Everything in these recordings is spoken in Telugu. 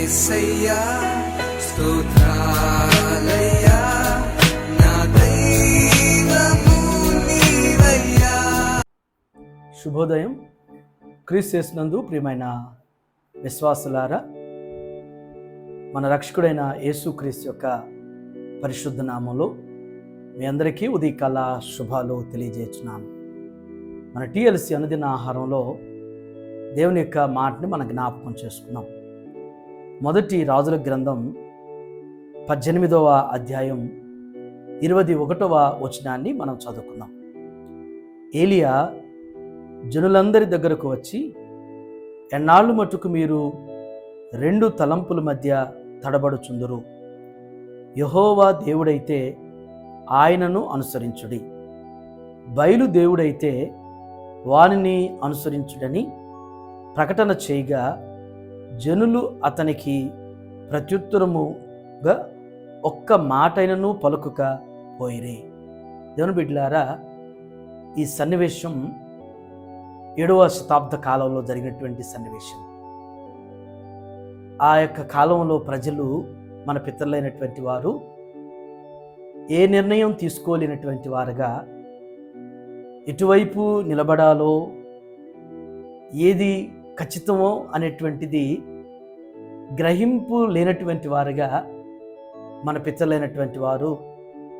యేసయ్యా స్తోత్రాలయ్యా నా దైవము నీవయ్యా. శుభోదయం. క్రీస్తు యేసునందు ప్రియమైన విశ్వాసులారా, మన రక్షకుడైన యేసుక్రీస్తు యొక్క పరిశుద్ధ నామంలో మీ అందరికీ ఉదయకాల శుభాలు తెలియజేస్తున్నాను. మన టీఎల్సీ అనుదిన ఆహారంలో దేవుని యొక్క మాటని మనం జ్ఞాపకం చేసుకున్నాం. మొదటి రాజుల గ్రంథం 18వ అధ్యాయం 21వ వచనాన్ని మనం చదువుకుందాం. ఏలియా జనులందరి దగ్గరకు వచ్చి, ఎన్నాళ్ళు మట్టుకు మీరు 2 తలంపుల మధ్య తడబడుచుందురు? యెహోవా దేవుడైతే ఆయనను అనుసరించుడి, బయలు దేవుడైతే వానిని అనుసరించుడని ప్రకటన చేయగా, జనులు అతనికి ప్రత్యుత్తరముగా ఒక్క మాటైనను పలుకుక పోయిరి. దేవుని బిడ్డలారా, ఈ సన్నివేశం 7వ శతాబ్ద కాలంలో జరిగినటువంటి సన్నివేశం. ఆ యొక్క కాలంలో ప్రజలు, మన పితరులైనటువంటి వారు ఏ నిర్ణయం తీసుకోలేనటువంటి వారుగా, ఎటువైపు నిలబడాలో, ఏది ఖచ్చితమో అనేటువంటిది గ్రహింపు లేనటువంటి వారుగా మన పితరులైనటువంటి వారు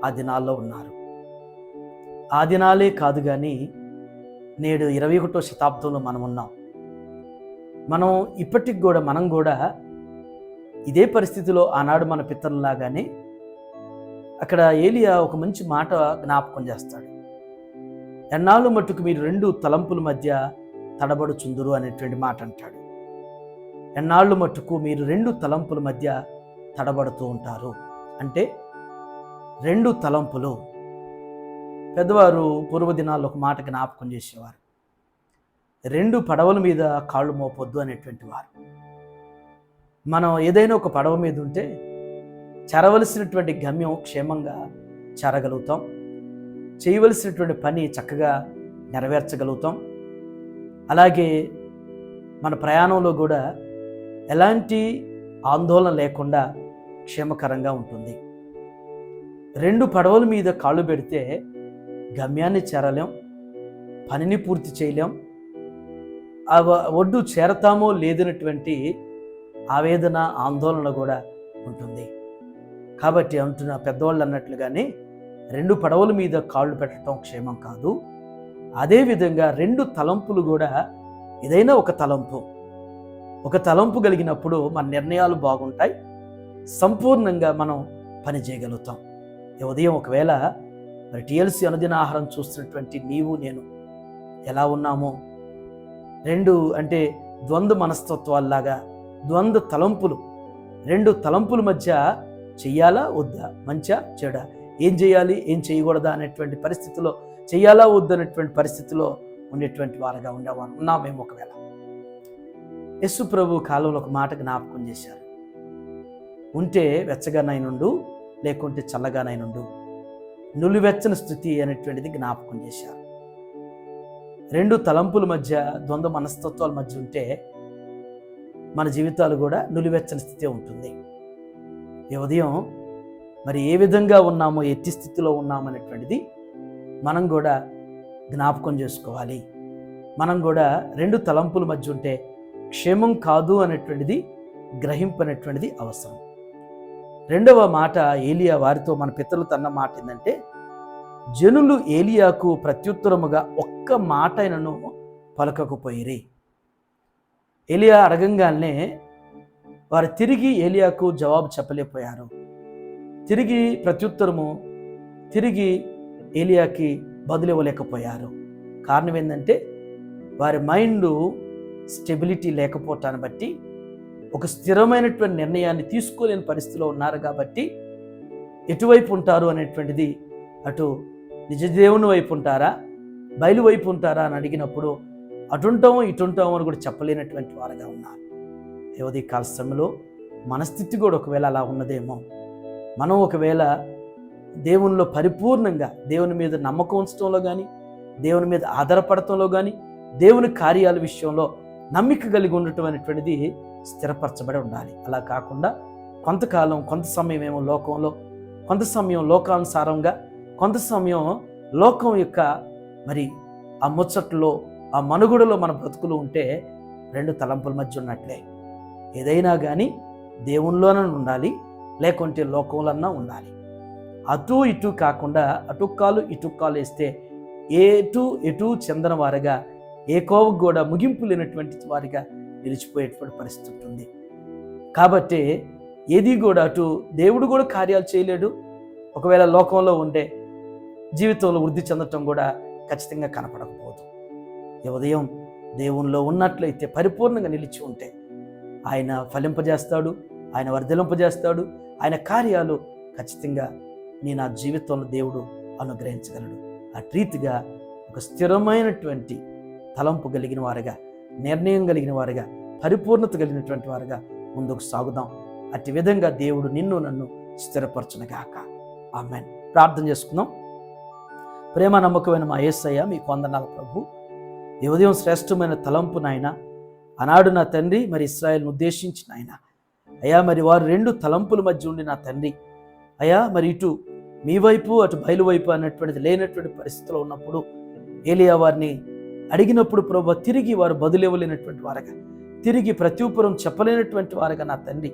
ఆ దినాల్లో ఉన్నారు. ఆ దినాలే కాదు కానీ నేడు 21వ శతాబ్దంలో మనం ఉన్నాం. మనం ఇప్పటికి కూడా మనం కూడా ఇదే పరిస్థితిలో ఆనాడు మన పితరులాగానే అక్కడ ఏలియా ఒక మంచి మాట జ్ఞాపకం చేస్తాడు. ఎన్నాళ్ళు మట్టుకు మీరు 2 తలంపుల మధ్య తడబడుచుందురు అనేటువంటి మాట అంటాడు. ఎన్నాళ్ళు మట్టుకు మీరు 2 తలంపుల మధ్య తడబడుతూ ఉంటారు అంటే 2 తలంపులు. పెద్దవారు పూర్వ దినాల్లో ఒక మాట జ్ఞాపకం చేసేవారు, 2 పడవల మీద కాళ్ళు మోపొద్దు అనేటువంటి వారు. మనం ఏదైనా ఒక పడవ మీద ఉంటే చేరవలసినటువంటి గమ్యం క్షేమంగా చేరగలుగుతాం, చేయవలసినటువంటి పని చక్కగా నెరవేర్చగలుగుతాం. అలాగే మన ప్రయాణంలో కూడా ఎలాంటి ఆందోళన లేకుండా క్షేమకరంగా ఉంటుంది. 2 పడవల మీద కాళ్ళు పెడితే గమ్యాన్ని చేరలేం, పనిని పూర్తి చేయలేం, ఆ ఒడ్డు చేరతామో లేదన్నటువంటి ఆవేదన, ఆందోళన కూడా ఉంటుంది. కాబట్టి అంటున్న పెద్దవాళ్ళు అన్నట్లుగానే 2 పడవల మీద కాళ్ళు పెట్టడం క్షేమం కాదు. అదేవిధంగా 2 తలంపులు కూడా, ఏదైనా ఒక తలంపు కలిగినప్పుడు మన నిర్ణయాలు బాగుంటాయి, సంపూర్ణంగా మనం పని చేయగలుగుతాం. ఉదయం ఒకవేళ మరి టీఎల్సీ అనుదిన ఆహారం చూస్తున్నటువంటి నీవు నేను ఎలా ఉన్నామో, 2 అంటే ద్వంద్వ మనస్తత్వాల్లాగా, ద్వంద్వ తలంపులు, 2 తలంపుల మధ్య చెయ్యాలా వద్దా, మంచా చెడా, ఏం చేయాలి ఏం చేయకూడదా అనేటువంటి పరిస్థితిలో, చెయ్యాలా వద్దనేటువంటి పరిస్థితిలో ఉండేటువంటి వారుగా ఉన్నామేమో. ఒకవేళ యేసు ప్రభు కాలంలో ఒక మాట జ్ఞాపకం చేశారు, ఉంటే వెచ్చగానైనుండు, లేకుంటే చల్లగానైనుండు, నులివెచ్చని స్థితి అనేటువంటిది జ్ఞాపకం చేశారు. 2 తలంపుల మధ్య, ద్వంద్వ మనస్తత్వాల మధ్య ఉంటే మన జీవితాలు కూడా నులివెచ్చని స్థితి ఉంటుంది. ఈ ఉదయం మరి ఏ విధంగా ఉన్నామో, ఎట్టి స్థితిలో ఉన్నామనేటువంటిది మనం కూడా జ్ఞాపకం చేసుకోవాలి. మనం కూడా 2 తలంపుల మధ్య ఉంటే క్షేమం కాదు అనేటువంటిది గ్రహింపు అనేటువంటిది అవసరం. 2వ మాట, ఏలియా వారితో, మన పితరులతో అన్న మాట ఏంటంటే, జనులు ఏలియాకు ప్రత్యుత్తరముగా ఒక్క మాట అయినను పలకకపోయిరి. ఏలియా అడగంగానే వారు తిరిగి ఏలియాకు జవాబు చెప్పలేకపోయారు. తిరిగి ఏలియాకి బదులు ఇవ్వలేకపోయారు. కారణం ఏంటంటే, వారి మైండ్ స్టెబిలిటీ లేకపోవటాన్ని బట్టి, ఒక స్థిరమైనటువంటి నిర్ణయాన్ని తీసుకోలేని పరిస్థితిలో ఉన్నారు. కాబట్టి ఎటువైపు ఉంటారు అనేటువంటిది, అటు నిజదేవుని వైపు ఉంటారా, బయలు వైపు ఉంటారా అని అడిగినప్పుడు అటుంటామో ఇటుంటామో అని కూడా చెప్పలేనటువంటి వారుగా ఉన్నారు. ఈ కాల సమయంలో మన స్థితి కూడా ఒకవేళ అలా ఉన్నదేమో. మనం ఒకవేళ దేవునిలో పరిపూర్ణంగా, దేవుని మీద నమ్మకం ఉంచడంలో కానీ, దేవుని మీద ఆధారపడటంలో కానీ, దేవుని కార్యాల విషయంలో నమ్మిక కలిగి ఉండటం అనేటువంటిది స్థిరపరచబడి ఉండాలి. అలా కాకుండా కొంతకాలం కొంత సమయం ఏమో లోకంలో, కొంత సమయం లోకానుసారంగా, కొంత సమయం లోకం యొక్క మరి ఆ ముచ్చట్లో, ఆ మనుగుడలో మన బ్రతుకులు ఉంటే రెండు తలంపుల మధ్య ఉన్నట్లే. ఏదైనా కానీ దేవునిలోనే ఉండాలి, లేకుంటే లోకంలోన్నా ఉండాలి. అటు ఇటు కాకుండా అటు కాలు ఇటు కాలు వేస్తే ఎటు చెందని వారిగా, ఏ కోవకు కూడా ముగింపు లేనటువంటి వారిగా నిలిచిపోయేటువంటి పరిస్థితి ఉంటుంది. కాబట్టి ఏది కూడా అటు దేవుడు కూడా కార్యాలు చేయలేడు. ఒకవేళ లోకంలో ఉంటే జీవితంలో వృద్ధి చెందటం కూడా ఖచ్చితంగా కనపడకపోదు. ఈ ఉదయం దేవునిలో ఉన్నట్లయితే, పరిపూర్ణంగా నిలిచి ఉంటే ఆయన ఫలింపజేస్తాడు, ఆయన వర్ధలింపజేస్తాడు. ఆయన కార్యాలు ఖచ్చితంగా నా జీవితంలో దేవుడు అనుగ్రహించగలడు. అటు రీతిగా ఒక స్థిరమైనటువంటి తలంపు కలిగిన వారుగా, నిర్ణయం కలిగిన వారుగా, పరిపూర్ణత కలిగినటువంటి వారుగా ముందుకు సాగుదాం. అట్టి విధంగా దేవుడు నిన్ను నన్ను స్థిరపరచునుగాక. ఆమేన్. ప్రార్థన చేసుకుందాం. ప్రేమ నమ్మకమైన మా యేసయ్య, మీకు వందనాలు ప్రభు. ఈ ఉదయం శ్రేష్టమైన తలంపు నాయన, ఆనాడు నా తండ్రి మరి ఇశ్రాయేలును ఉద్దేశించిన ఆయన అయ్యా, మరి వారు రెండు తలంపుల మధ్య ఉండి నా తండ్రి అయ్యా, మరి ఇటు మీ వైపు అటు బయలు వైపు అన్నటువంటిది లేనటువంటి పరిస్థితిలో ఉన్నప్పుడు ఏలియా వారిని అడిగినప్పుడు ప్రభు తిరిగి వారు బదులివ్వలేనటువంటి వారుగా, తిరిగి ప్రత్యుత్తరం చెప్పలేనటువంటి వారుగా నా తండ్రి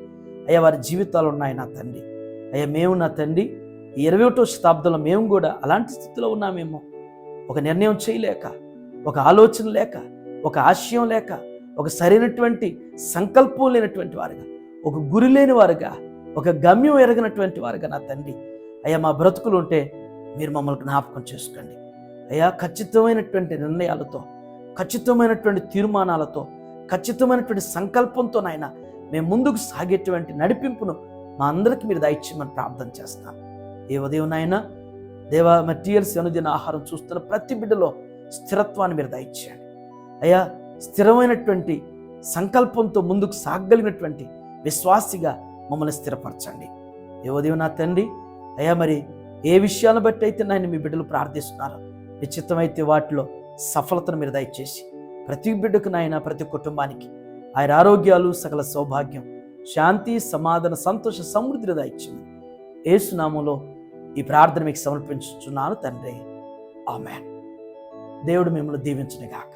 అయ్యా వారి జీవితాలు ఉన్నాయి నా తండ్రి. అయ్యా మేము నా తండ్రి ఈ 21వ శతాబ్దంలో మేము కూడా అలాంటి స్థితిలో ఉన్నామేమో. ఒక నిర్ణయం చేయలేక, ఒక ఆలోచన లేక, ఒక ఆశయం లేక, ఒక సరైనటువంటి సంకల్పం లేనటువంటి వారుగా, ఒక గురి లేని వారుగా, ఒక గమ్యం ఎరగనటువంటి వారుగా నా తండ్రి అయ్యా మా బ్రతుకులు ఉంటే మీరు మమ్మల్ని జ్ఞాపకం చేసుకోండి అయ్యా. ఖచ్చితమైనటువంటి నిర్ణయాలతో, ఖచ్చితమైనటువంటి తీర్మానాలతో, ఖచ్చితమైనటువంటి సంకల్పంతో నాయన మేము ముందుకు సాగేటువంటి నడిపింపును మా అందరికీ మీరు దయచేయమని ప్రార్థన చేస్తాను. ఏ ఉదయం నాయన దేవా, మెటీరియల్స్ అనుదిన ఆహారం చూస్తున్న ప్రతి బిడ్డలో స్థిరత్వాన్ని మీరు దయచేయండి అయ్యా. స్థిరమైనటువంటి సంకల్పంతో ముందుకు సాగగలిగినటువంటి విశ్వాసిగా మమ్మల్ని స్థిరపరచండి. ఏ ఉదయం నా తండ్రి అయ్యా, మరి ఏ విషయాలను బట్టి అయితే నాయన మీ బిడ్డలు ప్రార్థిస్తున్నారో నిశ్చితమైతే వాటిలో సఫలతను మీరు దయచేసి ప్రతి బిడ్డకు నాయన, ప్రతి కుటుంబానికి ఆయన ఆరోగ్యాలు, సకల సౌభాగ్యం, శాంతి, సమాధాన, సంతోష, సమృద్ధిని దయచేయండి. యేసు నామములో ఈ ప్రార్థన మీకు సమర్పించుచున్నాను తండ్రి. ఆమేన్. దేవుడు మిమ్మల్ని దీవించునుగాక.